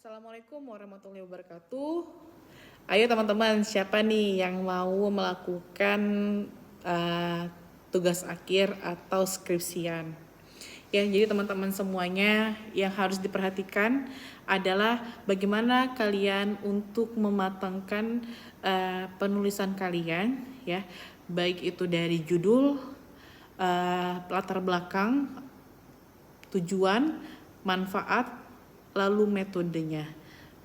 Assalamualaikum warahmatullahi wabarakatuh. Ayo teman-teman, siapa nih yang mau melakukan tugas akhir atau skripsian? Ya, jadi teman-teman semuanya yang harus diperhatikan adalah bagaimana kalian untuk mematangkan penulisan kalian, ya, baik itu dari judul, latar belakang, tujuan, manfaat, lalu metodenya.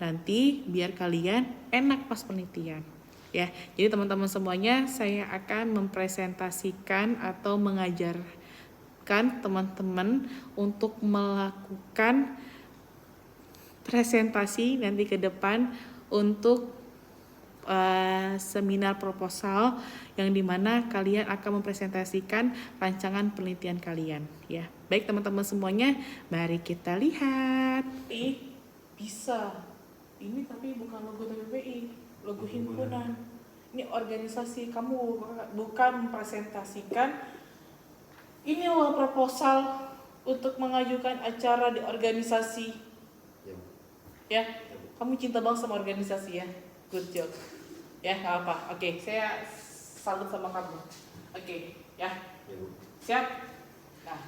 Nanti biar kalian enak pas penelitian. Ya, jadi teman-teman semuanya saya akan mempresentasikan atau mengajarkan teman-teman untuk melakukan presentasi nanti ke depan untuk seminar proposal yang dimana kalian akan mempresentasikan rancangan penelitian kalian, ya. Baik teman-teman semuanya, mari kita lihat. Bisa ini tapi bukan logo TPPI, logo himpunan. Ini organisasi kamu, bukan mempresentasikan ini loh proposal untuk mengajukan acara di organisasi. Ya, kamu cinta banget sama organisasi ya. Good job. Ya, nggak apa. Oke, saya salut sama kamu. Oke, ya. Siap? Nah,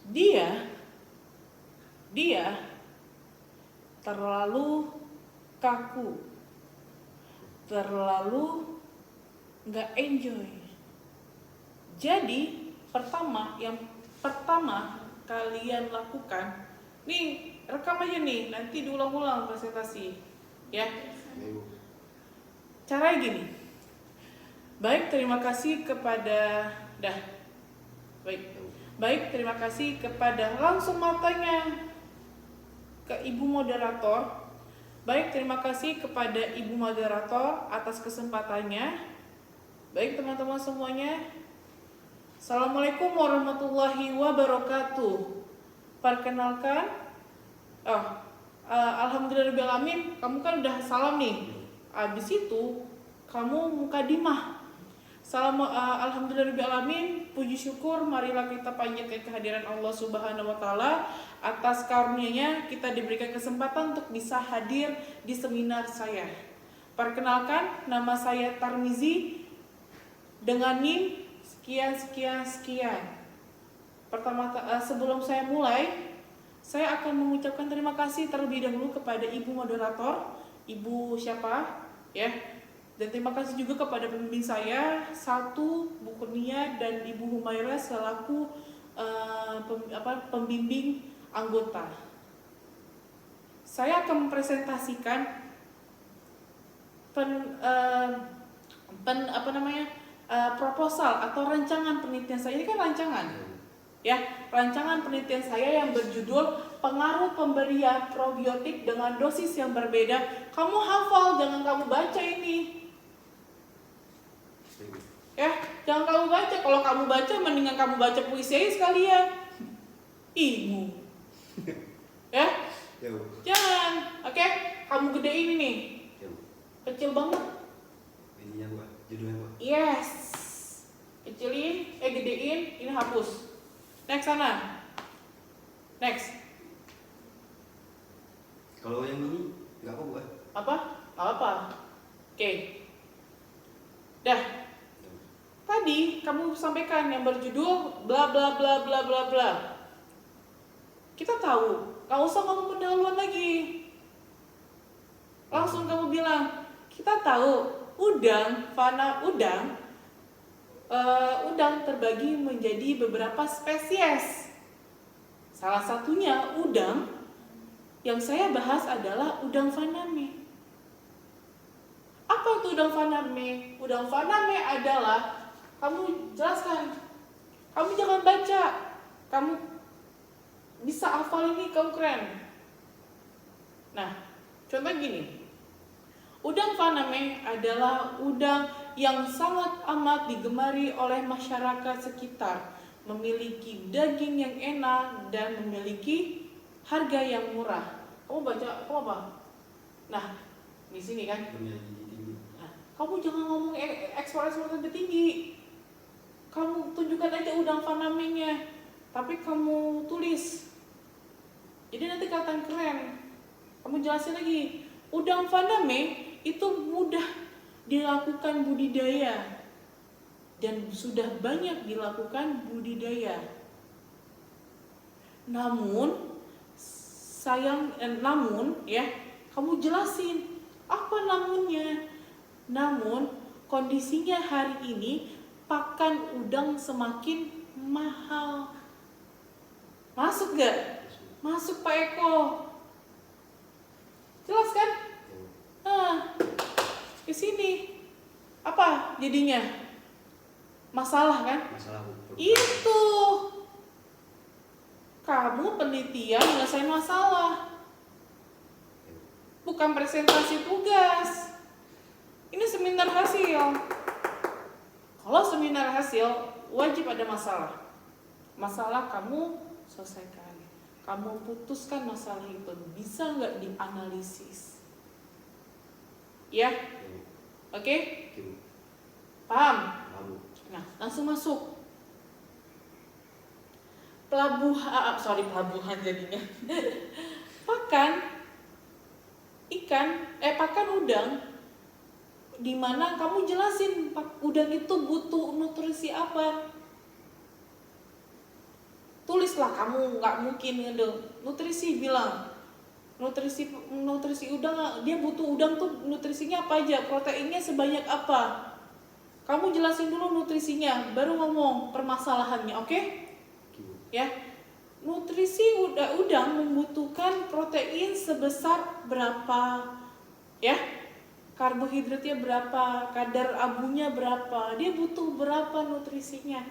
dia terlalu kaku, terlalu nggak enjoy. Jadi yang pertama kalian lakukan, nih rekam aja nih, nanti diulang-ulang presentasi, ya. Caranya gini. Baik, terima kasih kepada terima kasih kepada langsung matanya ke Ibu Moderator. Baik, terima kasih kepada Ibu Moderator atas kesempatannya. Baik teman-teman semuanya, Assalamualaikum warahmatullahi wabarakatuh. Perkenalkan, alhamdulillahirobbilalamin, kamu kan udah salam nih. Abis itu kamu mukadimah. Alhamdulillahirobbilalamin, puji syukur marilah kita panjatkan kehadiran Allah Subhanahu wa taala. Atas karunia-Nya kita diberikan kesempatan untuk bisa hadir di seminar saya. Perkenalkan, nama saya Tarmizi dengan NIM sekian. Sebelum saya mulai, saya akan mengucapkan terima kasih terlebih dahulu kepada Ibu Moderator, Ibu siapa, ya. Dan terima kasih juga kepada pembimbing saya, Bu Kurnia dan Ibu Humaira selaku pembimbing anggota. Saya akan mempresentasikan proposal atau rancangan penelitian saya. Ini kan rancangan, ya, rancangan penelitian saya yang berjudul pengaruh pemberian probiotik dengan dosis yang berbeda. Kamu hafal, jangan kamu baca ini. Ya, jangan kamu baca. Kalau kamu baca, mendingan kamu baca puisi aja sekalian. Ibu. Ya? Jangan. Oke? Kamu gedein ini. Kecil banget. Ininya gua, judulnya gua. Yes. Kecilin, gedein, ini hapus. Next sana. Next. Kalau yang ini nggak apa bukan? Apa? Oke. Dah. Tadi kamu sampaikan yang berjudul bla bla bla bla bla bla. Kita tahu, nggak usah ngomong pendahuluan lagi. Langsung kamu bilang, kita tahu udang terbagi menjadi beberapa spesies. Salah satunya udang yang saya bahas adalah udang faname. Apa itu udang faname? Udang faname adalah, kamu jelaskan, kamu jangan baca, kamu bisa hafal ini, kamu keren. Nah, contoh gini, udang faname adalah udang yang sangat amat digemari oleh masyarakat sekitar, memiliki daging yang enak dan memiliki harga yang murah. Kamu baca, kamu apa? Nah, di sini kan. Nah, kamu jangan ngomong ekspor lebih tinggi. Kamu tunjukkan aja udang faname-nya, tapi kamu tulis. Jadi nanti kelihatan keren. Kamu jelasin lagi. Udang faname itu mudah dilakukan budidaya dan sudah banyak dilakukan budidaya. Namun kamu jelasin apa namunnya. Namun kondisinya hari ini pakan udang semakin mahal. Masuk gak? Masuk Pak Eko. Jelas kan? Ke sini apa jadinya? Masalah kan? Masalah Itu kamu penelitian nyelesain masalah, bukan presentasi tugas. Ini seminar hasil. Kalau seminar hasil wajib ada masalah. Masalah kamu selesaikan. Kamu putuskan masalah itu. Bisa nggak dianalisis? Ya? Oke? Paham? Nah, langsung masuk. Pelabuhan jadinya. Pakan udang, di mana kamu jelasin udang itu butuh nutrisi apa. Tulislah, kamu nggak mungkin nutrisi, bilang nutrisi udang, dia butuh udang tuh nutrisinya apa aja, proteinnya sebanyak apa. Kamu jelasin dulu nutrisinya, baru ngomong permasalahannya, oke? Ya, nutrisi udang membutuhkan protein sebesar berapa, ya? Karbohidratnya berapa, kadar abunya berapa, dia butuh berapa nutrisinya.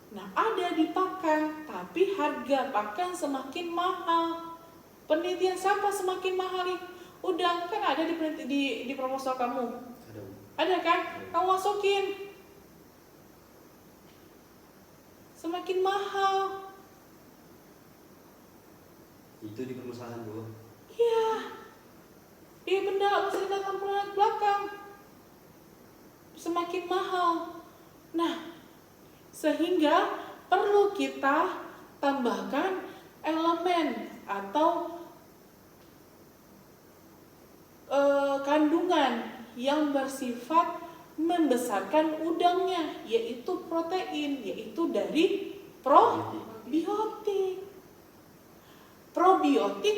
Nah, ada di pakan, tapi harga pakan semakin mahal. Penelitian siapa semakin mahal nih? Udang kan ada di proposal kamu. Ada kan? Kamu masukin. Semakin mahal. Itu di permasalahan Bu. Iya. Iya benda masih datang belakang. Semakin mahal. Nah, sehingga perlu kita tambahkan elemen atau kandungan yang bersifat membesarkan udangnya, yaitu protein, yaitu dari probiotik. Probiotik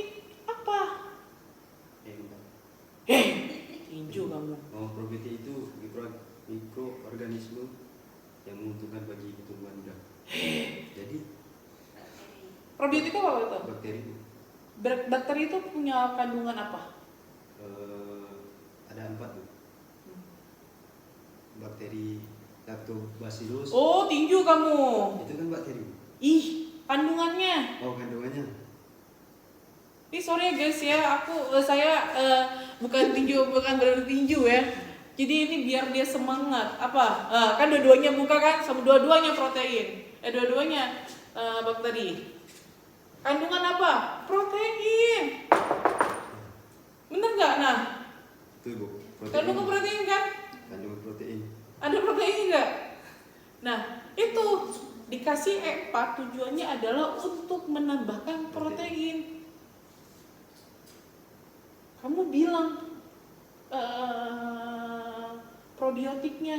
apa? Tinju kamu. Probiotik itu mikroorganisme yang menguntungkan bagi pertumbuhan udang. Jadi probiotik apa itu? Bakteri. Bakteri itu punya kandungan apa? Ada 4 tuh. Bakteri Lactobacillus. Oh, tinju kamu. Itu kan bakteri. Ih, kandungannya. Oh, kandungannya. Ini sorry ya guys ya, saya bukan berarti tinju ya. Jadi ini biar dia semangat. Apa? Kan dua-duanya muka kan, sama dua-duanya protein. Dua-duanya bakteri. Kandungan apa? Protein. Bener nggak? Nah, Itu Bu. kandungan protein kan? Kandungan protein. Ada protein nggak? Nah, itu dikasih EPA tujuannya adalah untuk menambahkan protein. Kamu bilang probiotiknya,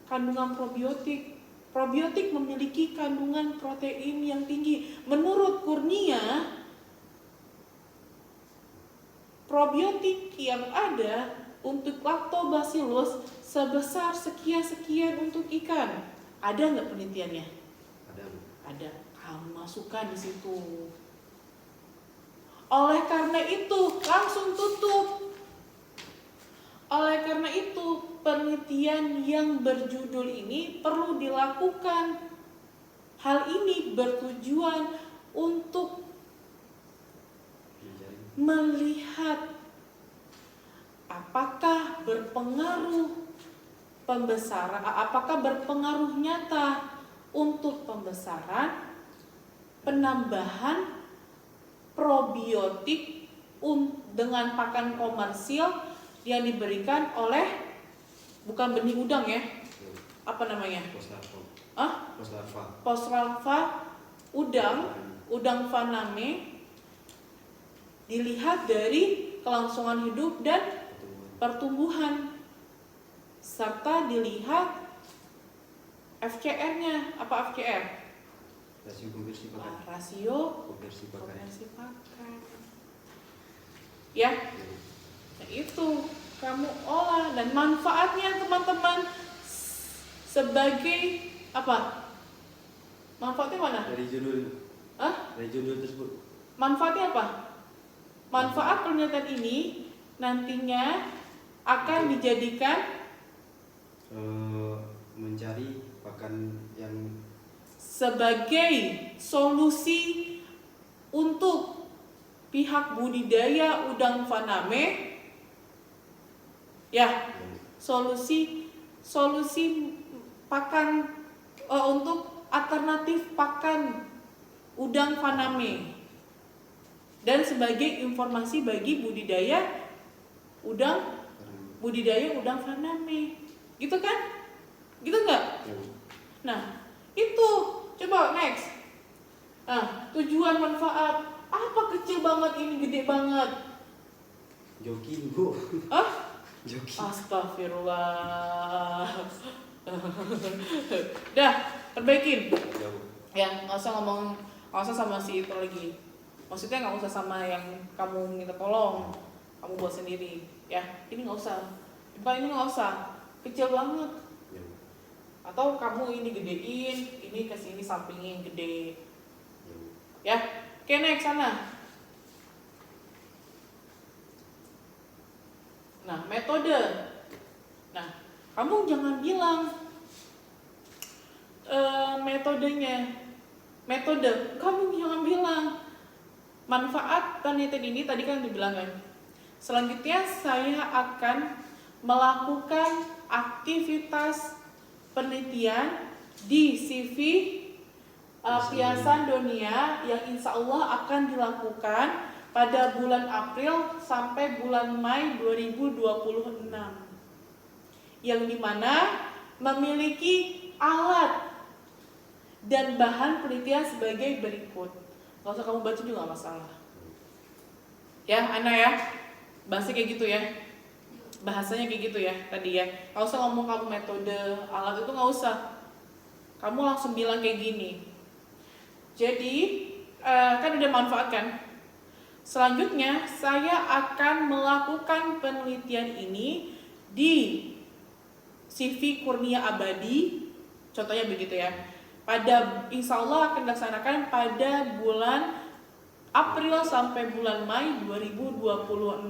kandungan probiotik. Probiotik memiliki kandungan protein yang tinggi. Menurut Kurnia, probiotik yang ada untuk Lactobacillus sebesar sekian-sekian untuk ikan. Ada nggak penelitiannya? Ada Bu. Ada. Kamu masukkan di situ. Oleh karena itu, langsung tutup. Oleh karena itu, penelitian yang berjudul ini perlu dilakukan. Hal ini bertujuan untuk melihat apakah berpengaruh nyata untuk pembesaran, penambahan probiotik dengan pakan komersil yang diberikan oleh, bukan benih udang ya, apa namanya? Post larva. Post larva udang udang faname dilihat dari kelangsungan hidup dan pertumbuhan, serta dilihat FCR-nya. Apa FCR? Rasio konversi pakan. Rasio Konversi pakan. konversi pakan. Ya, nah itu kamu olah, dan manfaatnya teman-teman sebagai apa? Manfaatnya mana? Dari judul. Dari judul tersebut. Manfaatnya apa? Manfaat penelitian ini nantinya akan dijadikan Mencari pakan yang sebagai solusi untuk pihak budidaya udang faname, ya, solusi pakan untuk alternatif pakan udang faname, dan sebagai informasi bagi budidaya udang faname, gitu kan? Gitu nggak? Nah, itu coba next. Nah, tujuan manfaat apa? Kecil banget ini, gede banget. joki bu. Joki. Astagfirullah. Dah, perbaikin. Ya, nggak usah sama si itu lagi. Maksudnya nggak usah sama yang kamu minta tolong, kamu buat sendiri. Ya, ini nggak usah. Ini nggak usah. Kecil banget. Atau kamu ini gedein, ini kesini sampingin gede. Ya, oke, next sana. Nah, metode. Nah, kamu jangan bilang metodenya. Metode, kamu jangan bilang manfaat penelitian ini tadi kan dibilang kan. Selanjutnya saya akan melakukan aktivitas penelitian di CV Piasan Dunia yang insya Allah akan dilakukan pada bulan April sampai bulan Mei 2026, yang dimana memiliki alat dan bahan penelitian sebagai berikut. Gak usah kamu baca juga gak masalah. Ya, Ana ya, bahasanya kayak gitu ya. Bahasanya kayak gitu ya tadi ya. Gak usah ngomong kamu metode alat itu, gak usah. Kamu langsung bilang kayak gini. Jadi kan udah manfaat kan. Selanjutnya saya akan melakukan penelitian ini di CV Kurnia Abadi. Contohnya begitu ya. Pada insya Allah akan dilaksanakan pada bulan April sampai bulan Mei 2026.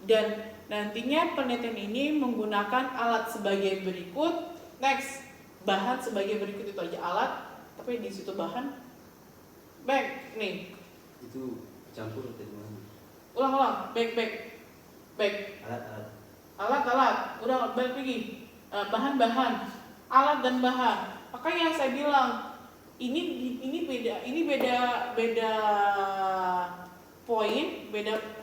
Dan nantinya penelitian ini menggunakan alat sebagai berikut. Next, bahan sebagai berikut, itu aja alat, tapi di situ bahan. Back nih. Itu campur atau gimana? Ulang. Back. Alat. Udah balik lagi. Bahan-bahan, alat dan bahan. Makanya saya bilang ini beda poin,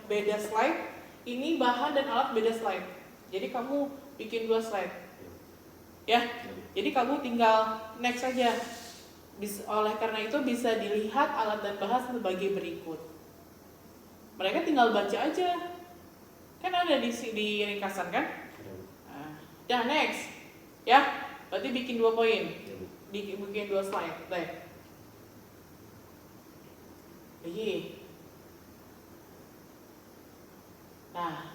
beda slide. Ini bahan dan alat beda slide. Jadi kamu bikin 2 slide. Ya. Jadi kamu tinggal next saja. Oleh karena itu bisa dilihat alat dan bahan sebagai berikut. Mereka tinggal baca aja. Kan ada di ringkasan kan? Nah, next. Ya. Berarti bikin 2 poin. Bikin 2 slide. Deh. Lagi. Nah,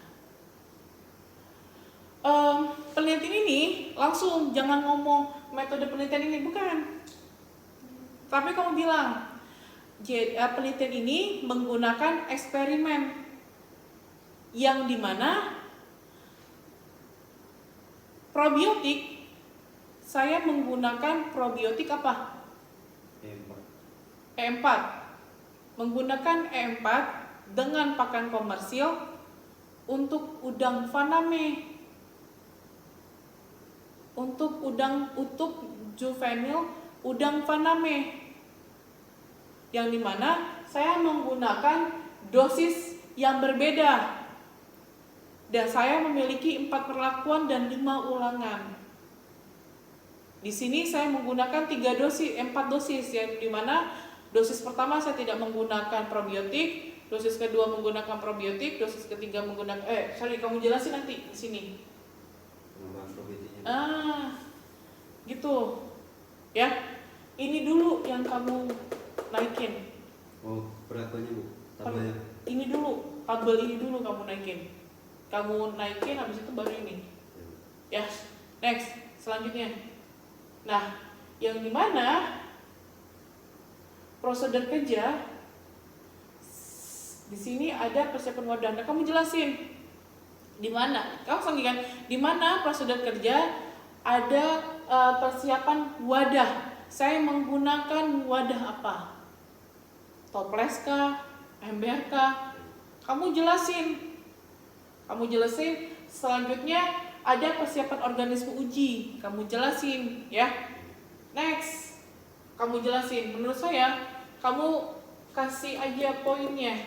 penelitian ini langsung jangan ngomong metode penelitian ini, bukan. Tapi kamu bilang penelitian ini menggunakan eksperimen yang dimana probiotik, saya menggunakan probiotik apa? E4. Menggunakan E4 dengan pakan komersil untuk udang faname, untuk udang utuk juvenil udang faname, yang dimana saya menggunakan dosis yang berbeda, dan saya memiliki 4 perlakuan dan 5 ulangan. Di sini saya menggunakan 4 dosis, yang dimana Dosis pertama saya tidak menggunakan probiotik, dosis kedua menggunakan probiotik, dosis ketiga menggunakan kamu jelasin nanti di sini. Penambahan probiotiknya. Gitu. Ya. Ini dulu yang kamu naikin. Oh, berapanya Bu? Tabelnya. Ini dulu, tabel ini dulu kamu naikin. Kamu naikin habis itu baru ini. Ya. Next, selanjutnya. Nah, yang dimana prosedur kerja di sini ada persiapan wadah. Nah, kamu jelasin di mana? Kamu sanggikan di mana prosedur kerja ada persiapan wadah. Saya menggunakan wadah apa? Toples kah? Ember kah? Kamu jelasin. Selanjutnya ada persiapan organisme uji. Kamu jelasin, ya. Next, kamu jelasin. Menurut saya, kamu kasih aja poinnya,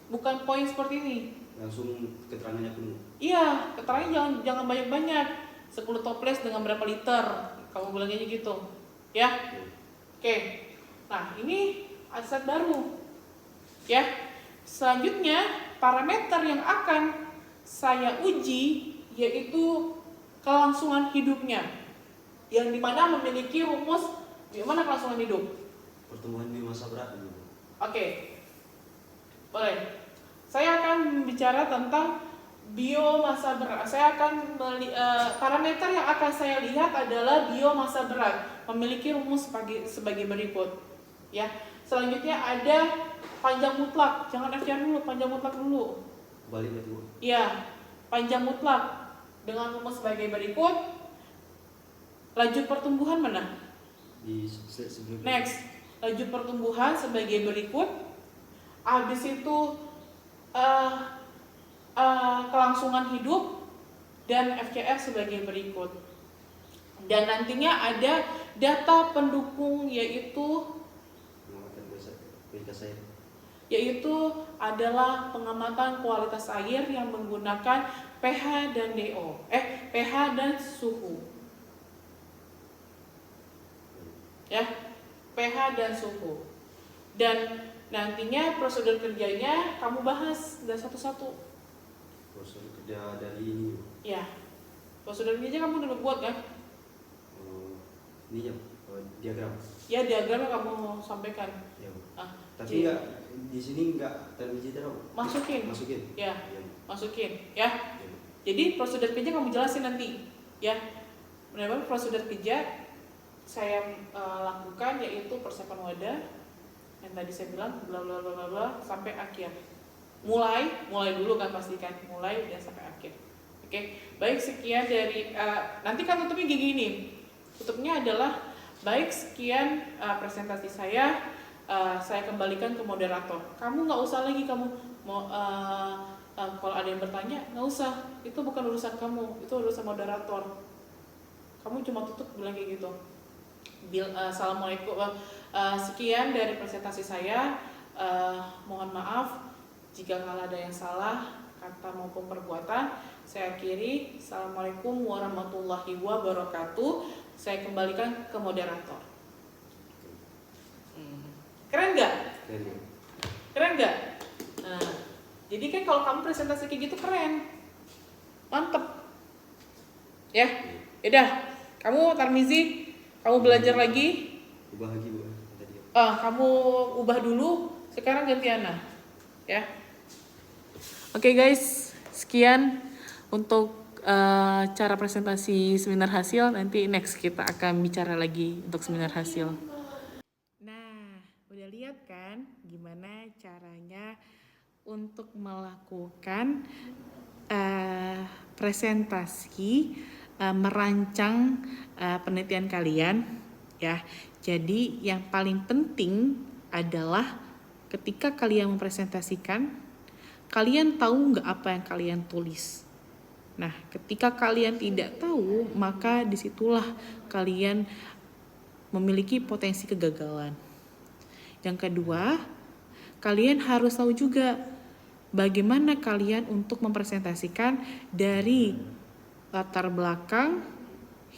bukan poin seperti ini. Langsung keterangannya penuh. Iya, keterangannya jangan banyak-banyak. 10 toples dengan berapa liter? Kamu bilang aja gitu, ya. Oke. Nah, ini aset baru, ya. Selanjutnya, parameter yang akan saya uji yaitu kelangsungan hidupnya, yang dimana memiliki rumus gimana kelangsungan hidup. Pertumbuhan biomasa berat Bu. Oke, boleh. Saya akan bicara tentang biomasa berat. Saya akan parameter yang akan saya lihat adalah biomasa berat, memiliki rumus sebagai berikut. Ya, selanjutnya ada panjang mutlak. Jangan FCR dulu, panjang mutlak dulu. Balik ya Bu. Ya, panjang mutlak dengan rumus sebagai berikut. Laju pertumbuhan mana? Di sebelum. Next, laju pertumbuhan sebagai berikut. Habis itu kelangsungan hidup dan FCR sebagai berikut. Dan nantinya ada data pendukung yaitu adalah pengamatan kualitas air yang menggunakan pH dan DO, pH dan suhu. Ya, pH dan suhu. Dan nantinya prosedur kerjanya kamu bahas satu-satu. Prosedur kerja dari ini. Ya, prosedur kerja kamu udah buat kan? Ini ya, diagram. Ya, diagramnya kamu sampaikan. Ya. jadi, Tapi enggak di sini enggak teruji terus. Masukin. Ya, masukin. Ya. Jadi prosedur kerja kamu jelasin nanti. Ya, benar-benar prosedur kerja saya lakukan yaitu persiapan wadah yang tadi saya bilang bla bla bla bla bla sampai akhir. Mulai dulu kan pastikan mulai dan sampai akhir. Oke, baik sekian dari nanti kan tutupnya gini ini. Tutupnya adalah baik sekian presentasi saya. Saya kembalikan ke moderator. Kamu nggak usah lagi kamu mau kalau ada yang bertanya nggak usah. Itu bukan urusan kamu, itu urusan moderator. Kamu cuma tutup bilang kayak gitu. Assalamualaikum. Sekian dari presentasi saya. Mohon maaf jika kalau ada yang salah kata maupun perbuatan. Saya akhiri. Assalamualaikum warahmatullahi wabarakatuh. Saya kembalikan ke moderator. Keren nggak? Keren nggak? Nah, jadi kan kalau kamu presentasi kayak gitu keren, mantep. Ya, udah. Kamu Tarmizi, kamu belajar lagi. Ubah lagi Bu. Kamu ubah dulu. Sekarang ganti Ana. Ya. Oke guys, sekian untuk cara presentasi seminar hasil. Nanti next kita akan bicara lagi untuk seminar hasil. Udah lihat kan gimana caranya untuk melakukan presentasi merancang penelitian kalian ya. Jadi yang paling penting adalah ketika kalian mempresentasikan, kalian tahu nggak apa yang kalian tulis. Nah, ketika kalian tidak tahu, maka disitulah kalian memiliki potensi kegagalan. Yang kedua, kalian harus tahu juga bagaimana kalian untuk mempresentasikan dari latar belakang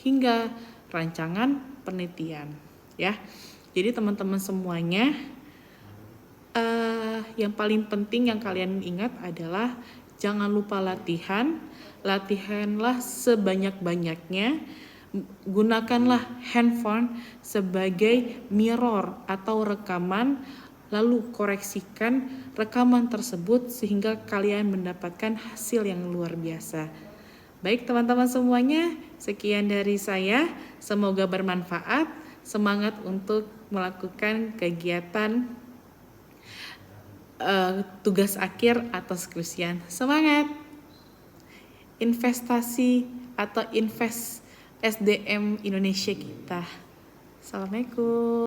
hingga rancangan penelitian, ya. Jadi teman-teman semuanya Yang paling penting yang kalian ingat adalah jangan lupa latihan. Latihanlah sebanyak-banyaknya. Gunakanlah handphone sebagai mirror atau rekaman, lalu koreksikan rekaman tersebut sehingga kalian mendapatkan hasil yang luar biasa. Baik teman-teman semuanya, sekian dari saya. Semoga bermanfaat. Semangat untuk melakukan kegiatan tugas akhir atau skripsian. Semangat! Investasi atau invest SDM Indonesia kita. Assalamualaikum.